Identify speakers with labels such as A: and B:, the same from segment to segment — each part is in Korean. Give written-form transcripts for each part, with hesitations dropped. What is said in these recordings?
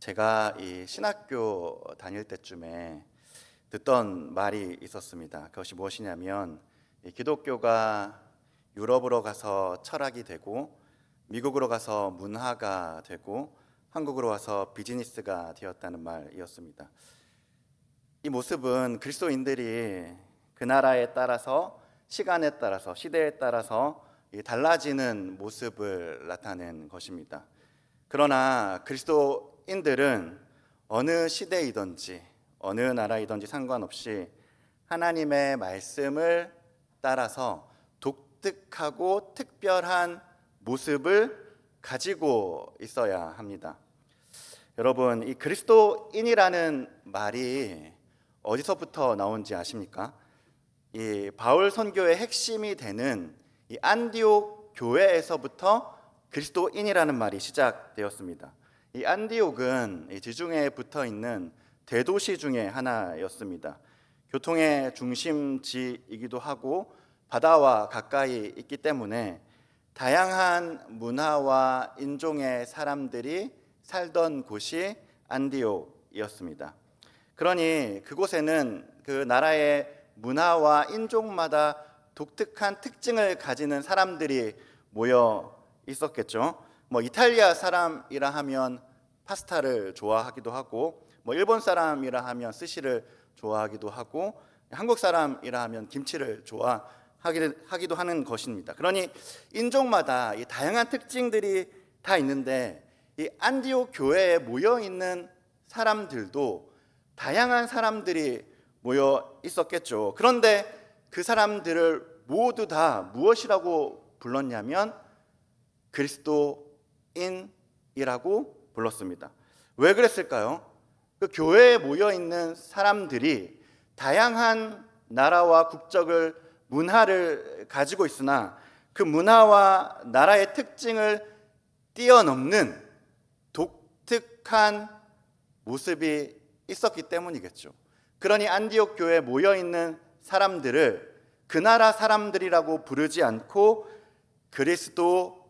A: 제가 이 신학교 다닐 때쯤에 듣던 말이 있었습니다. 그것이 무엇이냐면 이 기독교가 유럽으로 가서 철학이 되고 미국으로 가서 문화가 되고 한국으로 와서 비즈니스가 되었다는 말이었습니다. 이 모습은 그리스도인들이 그 나라에 따라서 시간에 따라서 시대에 따라서 달라지는 모습을 나타낸 것입니다. 그러나 그리스도인들은 어느 시대이든지 어느 나라이든지 상관없이 하나님의 말씀을 따라서 독특하고 특별한 모습을 가지고 있어야 합니다. 여러분, 이 그리스도인이라는 말이 어디서부터 나온지 아십니까? 이 바울 선교의 핵심이 되는 이 안디옥 교회에서부터 그리스도인이라는 말이 시작되었습니다. 이 안디옥은 지중해에 붙어 있는 대도시 중에 하나였습니다. 교통의 중심지이기도 하고 바다와 가까이 있기 때문에 다양한 문화와 인종의 사람들이 살던 곳이 안디옥이었습니다. 그러니 그곳에는 그 나라의 문화와 인종마다 독특한 특징을 가지는 사람들이 모여 있었겠죠. 이탈리아 사람이라 하면 파스타를 좋아하기도 하고, 일본 사람이라 하면 스시를 좋아하기도 하고, 한국 사람이라 하면 김치를 좋아하기도 하는 것입니다. 그러니 인종마다 이 다양한 특징들이 다 있는데 이 안디옥 교회에 모여 있는 사람들도 다양한 사람들이 모여 있었겠죠. 그런데 그 사람들을 모두 다 무엇이라고 불렀냐면 그리스도인이라고 불렀습니다. 왜 그랬을까요? 그 교회에 모여 있는 사람들이 다양한 나라와 국적을 문화를 가지고 있으나 그 문화와 나라의 특징을 뛰어넘는 독특한 모습이 있었기 때문이겠죠. 그러니 안디옥 교회에 모여 있는 사람들을 그 나라 사람들이라고 부르지 않고 그리스도인이라고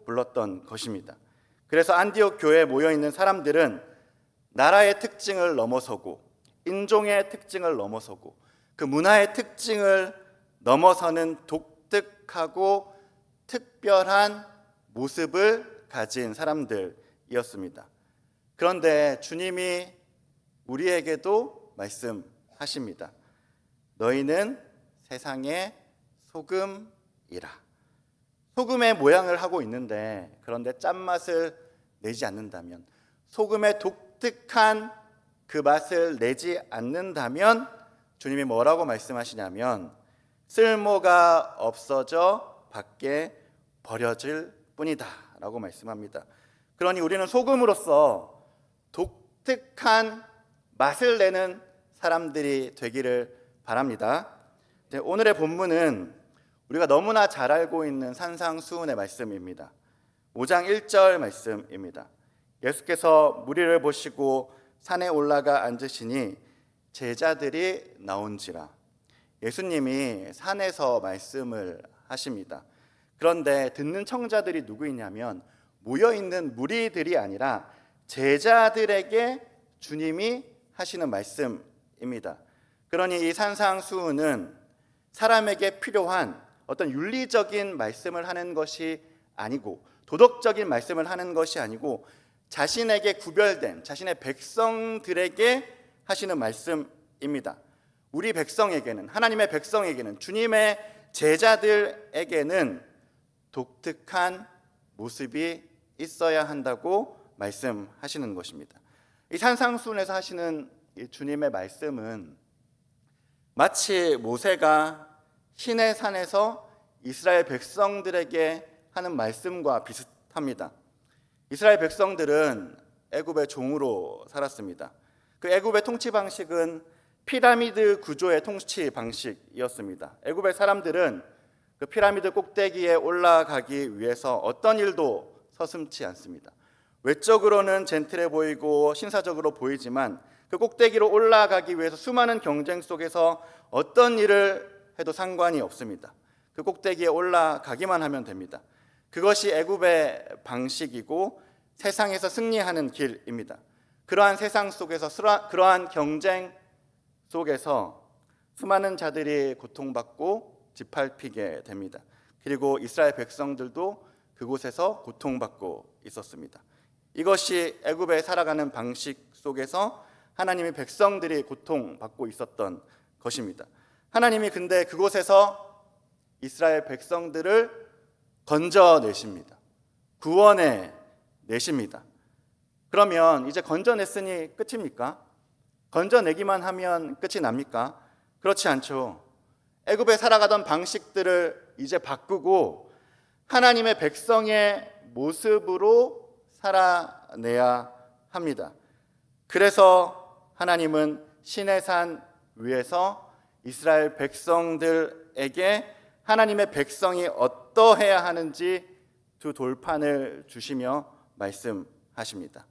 A: 불렀던 것입니다. 그래서 안디옥 교회에 모여 있는 사람들은 나라의 특징을 넘어서고 인종의 특징을 넘어서고 그 문화의 특징을 넘어서는 독특하고 특별한 모습을 가진 사람들이었습니다. 그런데 주님이 우리에게도 말씀하십니다. 너희는 세상의 소금이라. 소금의 모양을 하고 있는데 그런데 짠맛을 내지 않는다면, 소금의 독특한 그 맛을 내지 않는다면 주님이 뭐라고 말씀하시냐면 쓸모가 없어져 밖에 버려질 뿐이다 라고 말씀합니다. 그러니 우리는 소금으로서 독특한 맛을 내는 사람들이 되기를 바랍니다. 오늘의 본문은 우리가 너무나 잘 알고 있는 산상수훈의 말씀입니다. 5장 1절 말씀입니다. 예수께서 무리를 보시고 산에 올라가 앉으시니 제자들이 나온지라. 예수님이 산에서 말씀을 하십니다. 그런데 듣는 청자들이 누구이냐면 모여있는 무리들이 아니라 제자들에게 주님이 하시는 말씀입니다. 그러니 이 산상수훈은 사람에게 필요한 어떤 윤리적인 말씀을 하는 것이 아니고 도덕적인 말씀을 하는 것이 아니고 자신에게 구별된 자신의 백성들에게 하시는 말씀입니다. 우리 백성에게는, 하나님의 백성에게는, 주님의 제자들에게는 독특한 모습이 있어야 한다고 말씀하시는 것입니다. 이 산상수훈에서 하시는 이 주님의 말씀은 마치 모세가 시내산에서 이스라엘 백성들에게 하는 말씀과 비슷합니다. 이스라엘 백성들은 애굽의 종으로 살았습니다. 그 애굽의 통치 방식은 피라미드 구조의 통치 방식이었습니다. 애굽의 사람들은 그 피라미드 꼭대기에 올라가기 위해서 어떤 일도 서슴지 않습니다. 외적으로는 젠틀해 보이고 신사적으로 보이지만 그 꼭대기로 올라가기 위해서 수많은 경쟁 속에서 어떤 일을 해도 상관이 없습니다. 그 꼭대기에 올라가기만 하면 됩니다. 그것이 애굽의 방식이고 세상에서 승리하는 길입니다. 그러한 세상 속에서, 그러한 경쟁 속에서 수많은 자들이 고통받고 짓밟히게 됩니다. 그리고 이스라엘 백성들도 그곳에서 고통받고 있었습니다. 이것이 애굽에 살아가는 방식 속에서 하나님의 백성들이 고통받고 있었던 것입니다. 하나님이 근데 그곳에서 이스라엘 백성들을 건져내십니다. 구원해 내십니다. 그러면 이제 건져냈으니 끝입니까? 건져내기만 하면 끝이 납니까? 그렇지 않죠. 애굽에 살아가던 방식들을 이제 바꾸고 하나님의 백성의 모습으로 살아내야 합니다. 그래서 하나님은 시내산 위에서 이스라엘 백성들에게 하나님의 백성이 어떠해야 하는지 두 돌판을 주시며 말씀하십니다.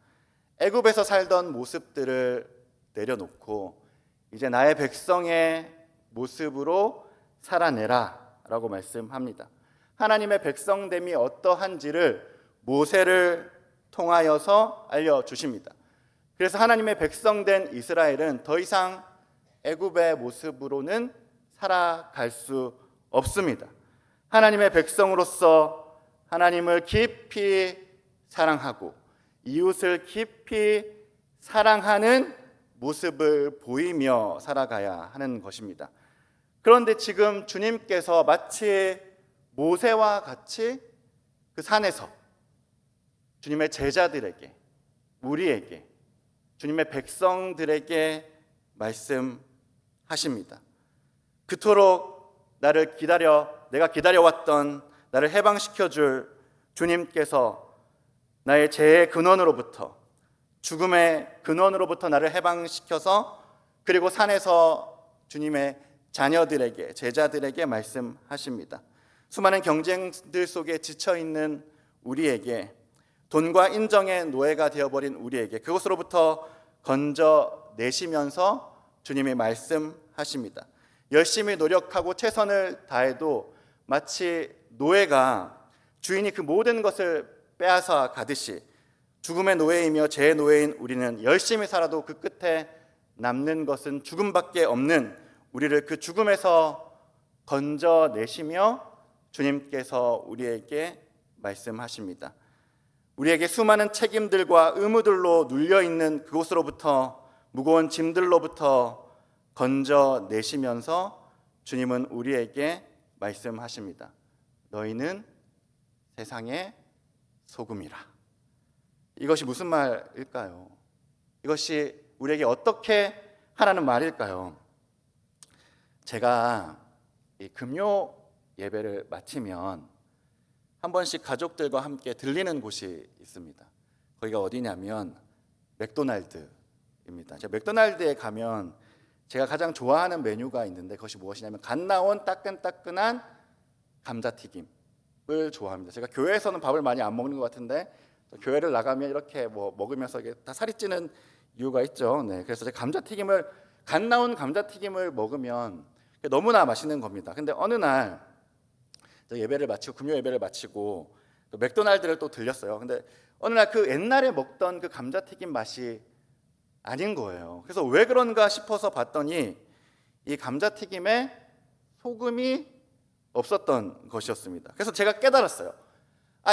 A: 애굽에서 살던 모습들을 내려놓고 이제 나의 백성의 모습으로 살아내라 라고 말씀합니다. 하나님의 백성됨이 어떠한지를 모세를 통하여서 알려주십니다. 그래서 하나님의 백성된 이스라엘은 더 이상 애굽의 모습으로는 살아갈 수 없습니다. 하나님의 백성으로서 하나님을 깊이 사랑하고 이웃을 깊이 사랑하는 모습을 보이며 살아가야 하는 것입니다. 그런데 지금 주님께서 마치 모세와 같이 그 산에서 주님의 제자들에게, 우리에게, 주님의 백성들에게 말씀하십니다. 그토록 내가 기다려왔던 나를 해방시켜줄 주님께서 나의 죄의 근원으로부터, 죽음의 근원으로부터 나를 해방시켜서 그리고 산에서 주님의 자녀들에게, 제자들에게 말씀하십니다. 수많은 경쟁들 속에 지쳐있는 우리에게, 돈과 인정의 노예가 되어버린 우리에게 그것으로부터 건져내시면서 주님이 말씀하십니다. 열심히 노력하고 최선을 다해도 마치 노예가 주인이 그 모든 것을 빼앗아 가듯이 죽음의 노예이며 죄의 노예인 우리는 열심히 살아도 그 끝에 남는 것은 죽음밖에 없는 우리를 그 죽음에서 건져내시며 주님께서 우리에게 말씀하십니다. 우리에게 수많은 책임들과 의무들로 눌려있는 그곳으로부터, 무거운 짐들로부터 건져내시면서 주님은 우리에게 말씀하십니다. 너희는 세상의 소금이라. 이것이 무슨 말일까요? 이것이 우리에게 어떻게 하라는 말일까요? 제가 이 금요 예배를 마치면 한 번씩 가족들과 함께 들리는 곳이 있습니다. 거기가 어디냐면 맥도날드입니다. 제가 맥도날드에 가면 제가 가장 좋아하는 메뉴가 있는데 그것이 무엇이냐면 갓 나온 따끈따끈한 감자튀김을 좋아합니다. 제가 교회에서는 밥을 많이 안 먹는 것 같은데 교회를 나가면 이렇게 먹으면서 이게 다 살이 찌는 이유가 있죠. 네, 그래서 제가 갓 나온 감자튀김을 먹으면 너무나 맛있는 겁니다. 근데 어느 날 예배를 마치고 금요 예배를 마치고 또 맥도날드를 또 들렸어요. 근데 어느 날 그 옛날에 먹던 그 감자튀김 맛이 아닌 거예요. 그래서 왜 그런가 싶어서 봤더니 이 감자튀김에 소금이 없었던 것이었습니다. 그래서 제가 깨달았어요.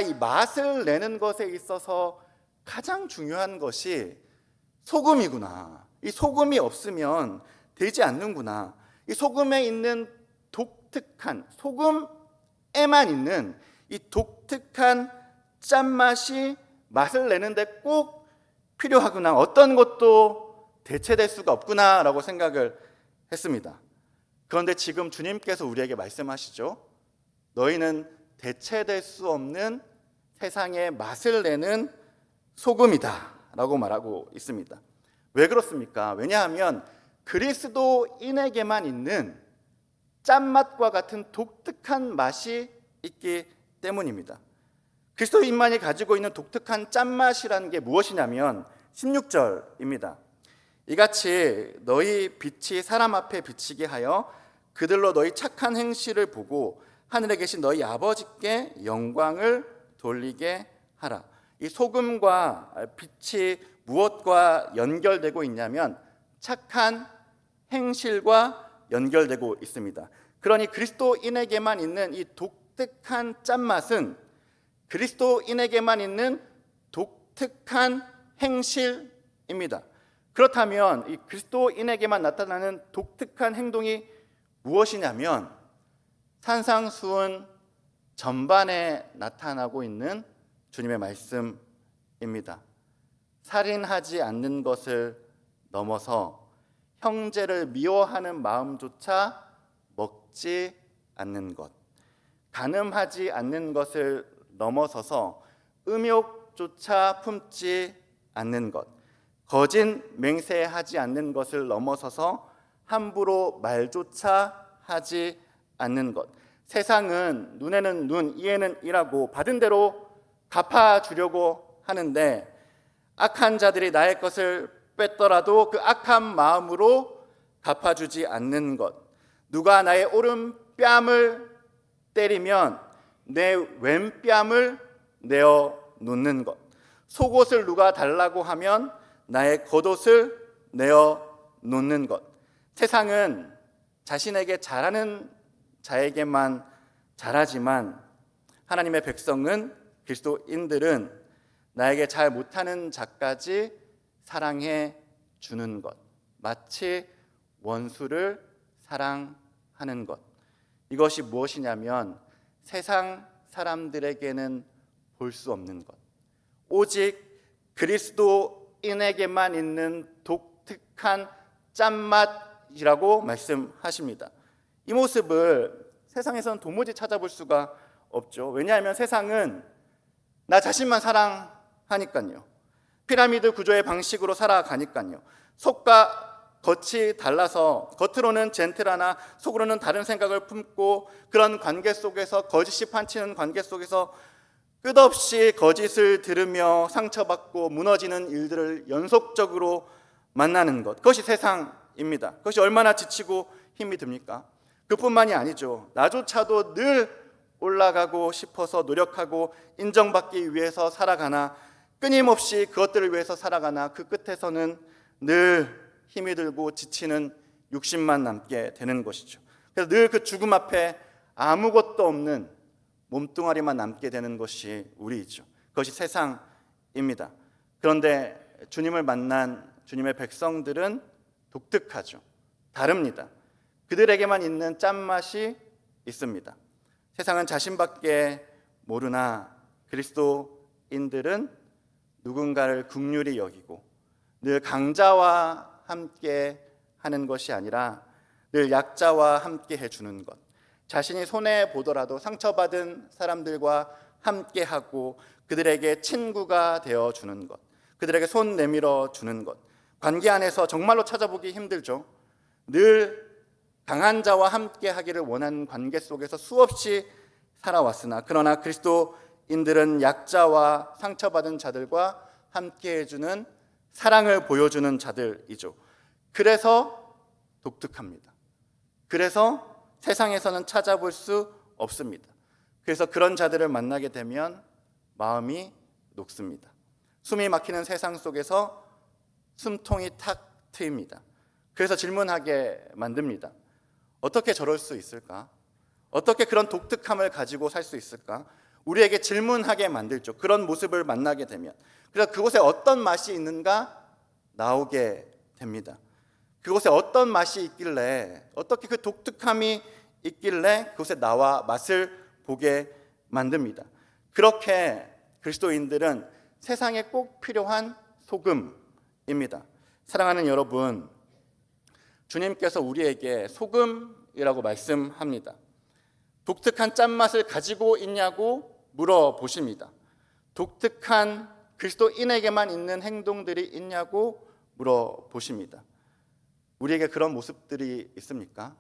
A: 이 맛을 내는 것에 있어서 가장 중요한 것이 소금이구나. 이 소금이 없으면 되지 않는구나. 이 소금에 있는 독특한, 소금에만 있는 이 독특한 짠맛이 맛을 내는데 꼭 필요하구나. 어떤 것도 대체될 수가 없구나라고 생각을 했습니다. 그런데 지금 주님께서 우리에게 말씀하시죠. 너희는 대체될 수 없는 세상의 맛을 내는 소금이다 라고 말하고 있습니다. 왜 그렇습니까? 왜냐하면 그리스도인에게만 있는 짠맛과 같은 독특한 맛이 있기 때문입니다. 그리스도인만이 가지고 있는 독특한 짠맛이라는 게 무엇이냐면 16절입니다. 이같이 너희 빛이 사람 앞에 비치게 하여 그들로 너희 착한 행실을 보고 하늘에 계신 너희 아버지께 영광을 돌리게 하라. 이 소금과 빛이 무엇과 연결되고 있냐면 착한 행실과 연결되고 있습니다. 그러니 그리스도인에게만 있는 이 독특한 짠맛은 그리스도인에게만 있는 독특한 행실입니다. 그렇다면 이 그리스도인에게만 나타나는 독특한 행동이 무엇이냐면 산상수훈 전반에 나타나고 있는 주님의 말씀입니다. 살인하지 않는 것을 넘어서 형제를 미워하는 마음조차 먹지 않는 것, 간음하지 않는 것을 넘어서서 음욕조차 품지 않는 것, 거짓 맹세하지 않는 것을 넘어서서 함부로 말조차 하지 않는 것. 세상은 눈에는 눈, 이에는 이라고 받은 대로 갚아주려고 하는데 악한 자들이 나의 것을 뺐더라도 그 악한 마음으로 갚아주지 않는 것. 누가 나의 오른뺨을 때리면 내 왼뺨을 내어 놓는 것. 속옷을 누가 달라고 하면 나의 겉옷을 내어 놓는 것. 세상은 자신에게 잘하는 자에게만 잘하지만 하나님의 백성은, 그리스도인들은 나에게 잘 못하는 자까지 사랑해 주는 것, 마치 원수를 사랑하는 것. 이것이 무엇이냐면 세상 사람들에게는 볼 수 없는 것, 오직 그리스도인에게만 있는 독특한 짠맛이라고 말씀하십니다. 이 모습을 세상에서는 도무지 찾아볼 수가 없죠. 왜냐하면 세상은 나 자신만 사랑하니까요. 피라미드 구조의 방식으로 살아가니까요. 속과 겉이 달라서 겉으로는 젠틀하나 속으로는 다른 생각을 품고 그런 관계 속에서 거짓이 판치는 관계 속에서 끝없이 거짓을 들으며 상처받고 무너지는 일들을 연속적으로 만나는 것, 그것이 세상입니다. 그것이 얼마나 지치고 힘이 듭니까? 그뿐만이 아니죠. 나조차도 늘 올라가고 싶어서 노력하고 인정받기 위해서 살아가나 끊임없이 그것들을 위해서 살아가나 그 끝에서는 늘 힘이 들고 지치는 육신만 남게 되는 것이죠. 그래서 늘 그 죽음 앞에 아무것도 없는 몸뚱아리만 남게 되는 것이 우리이죠. 그것이 세상입니다. 그런데 주님을 만난 주님의 백성들은 독특하죠. 다릅니다. 그들에게만 있는 짠맛이 있습니다. 세상은 자신밖에 모르나 그리스도인들은 누군가를 긍휼히 여기고 늘 강자와 함께 하는 것이 아니라 늘 약자와 함께 해주는 것, 자신이 손해보더라도 상처받은 사람들과 함께하고 그들에게 친구가 되어주는 것, 그들에게 손 내밀어 주는 것, 관계 안에서 정말로 찾아보기 힘들죠. 늘 강한 자와 함께하기를 원하는 관계 속에서 수없이 살아왔으나 그러나 그리스도인들은 약자와 상처받은 자들과 함께해주는 사랑을 보여주는 자들이죠. 그래서 독특합니다. 그래서 세상에서는 찾아볼 수 없습니다. 그래서 그런 자들을 만나게 되면 마음이 녹습니다. 숨이 막히는 세상 속에서 숨통이 탁 트입니다. 그래서 질문하게 만듭니다. 어떻게 저럴 수 있을까? 어떻게 그런 독특함을 가지고 살 수 있을까? 우리에게 질문하게 만들죠. 그런 모습을 만나게 되면. 그래서 그곳에 어떤 맛이 있는가 나오게 됩니다. 그곳에 어떤 맛이 있길래, 어떻게 그 독특함이 있길래 그곳에 나와 맛을 보게 만듭니다. 그렇게 그리스도인들은 세상에 꼭 필요한 소금입니다. 사랑하는 여러분, 주님께서 우리에게 소금이라고 말씀합니다. 독특한 짠맛을 가지고 있냐고 물어보십니다. 독특한 그리스도인에게만 있는 행동들이 있냐고 물어보십니다. 우리에게 그런 모습들이 있습니까?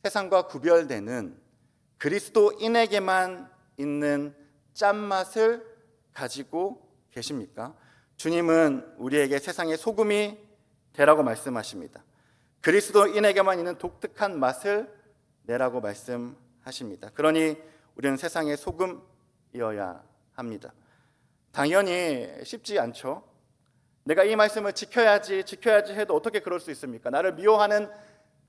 A: 세상과 구별되는 그리스도인에게만 있는 짠맛을 가지고 계십니까? 주님은 우리에게 세상의 소금이 되라고 말씀하십니다. 그리스도인에게만 있는 독특한 맛을 내라고 말씀하십니다. 그러니 우리는 세상의 소금이어야 합니다. 당연히 쉽지 않죠. 내가 이 말씀을 지켜야지 해도 어떻게 그럴 수 있습니까? 나를 미워하는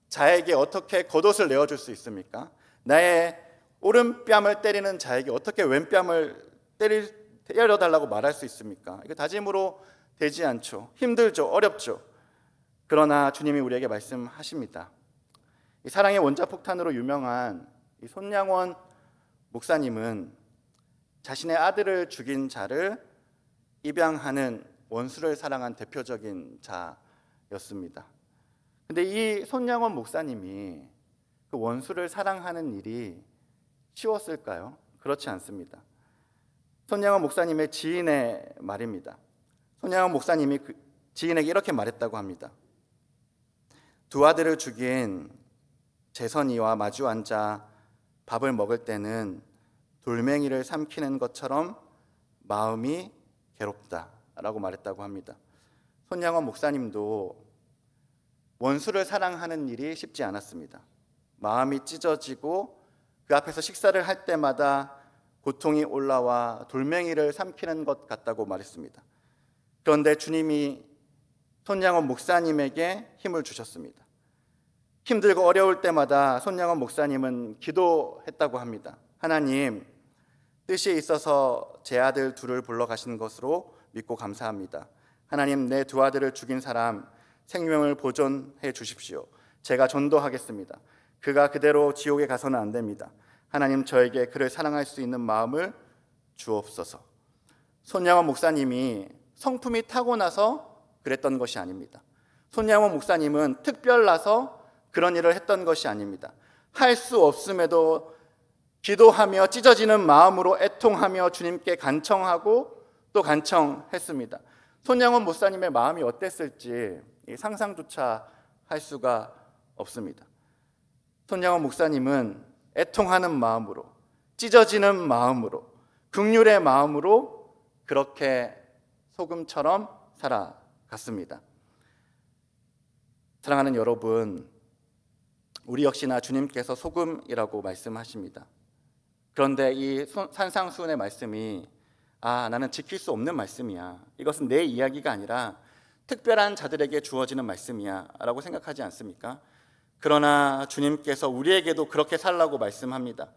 A: 자에게 어떻게 겉옷을 내어줄 수 있습니까? 나의 오른뺨을 때리는 자에게 어떻게 왼뺨을 때려달라고 말할 수 있습니까? 이거 다짐으로 되지 않죠. 힘들죠. 어렵죠. 그러나 주님이 우리에게 말씀하십니다. 이 사랑의 원자폭탄으로 유명한 이 손양원 목사님은 자신의 아들을 죽인 자를 입양하는 원수를 사랑한 대표적인 자였습니다. 근데 이 손양원 목사님이 그 원수를 사랑하는 일이 쉬웠을까요? 그렇지 않습니다. 손양원 목사님의 지인의 말입니다. 손양원 목사님이 그 지인에게 이렇게 말했다고 합니다. 두 아들을 죽인 재선이와 마주 앉아 밥을 먹을 때는 돌멩이를 삼키는 것처럼 마음이 괴롭다라고 말했다고 합니다. 손양원 목사님도 원수를 사랑하는 일이 쉽지 않았습니다. 마음이 찢어지고 그 앞에서 식사를 할 때마다 고통이 올라와 돌멩이를 삼키는 것 같다고 말했습니다. 그런데 주님이 손양원 목사님에게 힘을 주셨습니다. 힘들고 어려울 때마다 손양원 목사님은 기도했다고 합니다. 하나님, 뜻이 있어서 제 아들 둘을 불러가신 것으로 믿고 감사합니다. 하나님, 내 두 아들을 죽인 사람 생명을 보존해 주십시오. 제가 전도하겠습니다. 그가 그대로 지옥에 가서는 안 됩니다. 하나님, 저에게 그를 사랑할 수 있는 마음을 주옵소서. 손양원 목사님이 성품이 타고나서 그랬던 것이 아닙니다. 손양원 목사님은 특별나서 그런 일을 했던 것이 아닙니다. 할 수 없음에도 기도하며 찢어지는 마음으로 애통하며 주님께 간청하고 또 간청했습니다. 손양원 목사님의 마음이 어땠을지 상상조차 할 수가 없습니다. 손양원 목사님은 애통하는 마음으로, 찢어지는 마음으로, 긍휼의 마음으로 그렇게 소금처럼 살아갔습니다. 사랑하는 여러분, 우리 역시나 주님께서 소금이라고 말씀하십니다. 그런데 이 산상수훈의 말씀이 나는 지킬 수 없는 말씀이야, 이것은 내 이야기가 아니라 특별한 자들에게 주어지는 말씀이야 라고 생각하지 않습니까? 그러나 주님께서 우리에게도 그렇게 살라고 말씀합니다.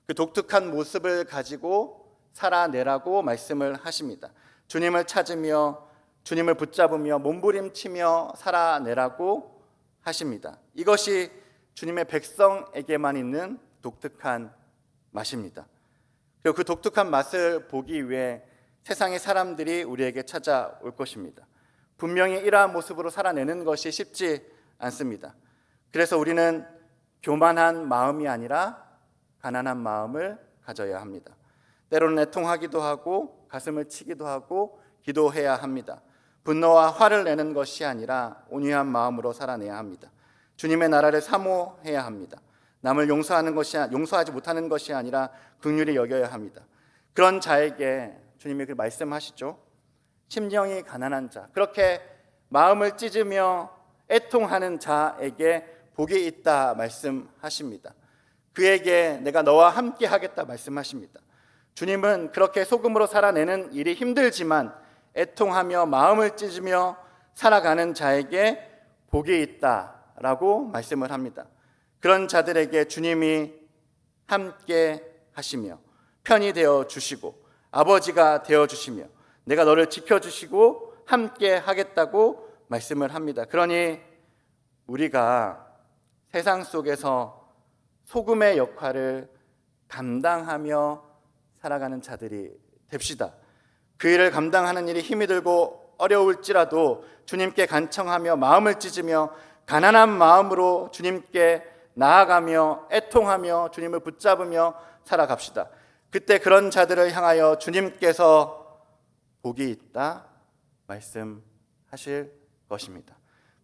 A: 그 독특한 모습을 가지고 살아내라고 말씀을 하십니다. 주님을 찾으며 주님을 붙잡으며 몸부림치며 살아내라고 하십니다. 이것이 주님의 백성에게만 있는 독특한 맛입니다. 그리고 그 독특한 맛을 보기 위해 세상의 사람들이 우리에게 찾아올 것입니다. 분명히 이러한 모습으로 살아내는 것이 쉽지 않습니다. 그래서 우리는 교만한 마음이 아니라 가난한 마음을 가져야 합니다. 때로는 애통하기도 하고 가슴을 치기도 하고 기도해야 합니다. 분노와 화를 내는 것이 아니라 온유한 마음으로 살아내야 합니다. 주님의 나라를 사모해야 합니다. 남을 용서하지 못하는 것이 아니라 긍휼히 여겨야 합니다. 그런 자에게 주님이 그 말씀하시죠. 심령이 가난한 자, 그렇게 마음을 찢으며 애통하는 자에게 복이 있다 말씀하십니다. 그에게 내가 너와 함께 하겠다 말씀하십니다. 주님은 그렇게 소금으로 살아내는 일이 힘들지만 애통하며 마음을 찢으며 살아가는 자에게 복이 있다라고 말씀을 합니다. 그런 자들에게 주님이 함께 하시며 편이 되어 주시고 아버지가 되어 주시며 내가 너를 지켜주시고 함께 하겠다고 말씀을 합니다. 그러니 우리가 세상 속에서 소금의 역할을 감당하며 살아가는 자들이 됩시다. 그 일을 감당하는 일이 힘이 들고 어려울지라도 주님께 간청하며 마음을 찢으며 가난한 마음으로 주님께 나아가며 애통하며 주님을 붙잡으며 살아갑시다. 그때 그런 자들을 향하여 주님께서 복이 있다 말씀하실 것입니다.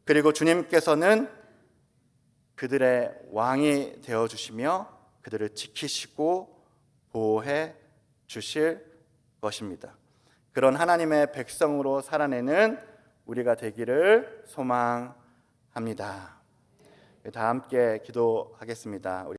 A: 그리고 주님께서는 그들의 왕이 되어주시며 그들을 지키시고 보호해 주실 것입니다. 그런 하나님의 백성으로 살아내는 우리가 되기를 소망합니다. 다 함께 기도하겠습니다.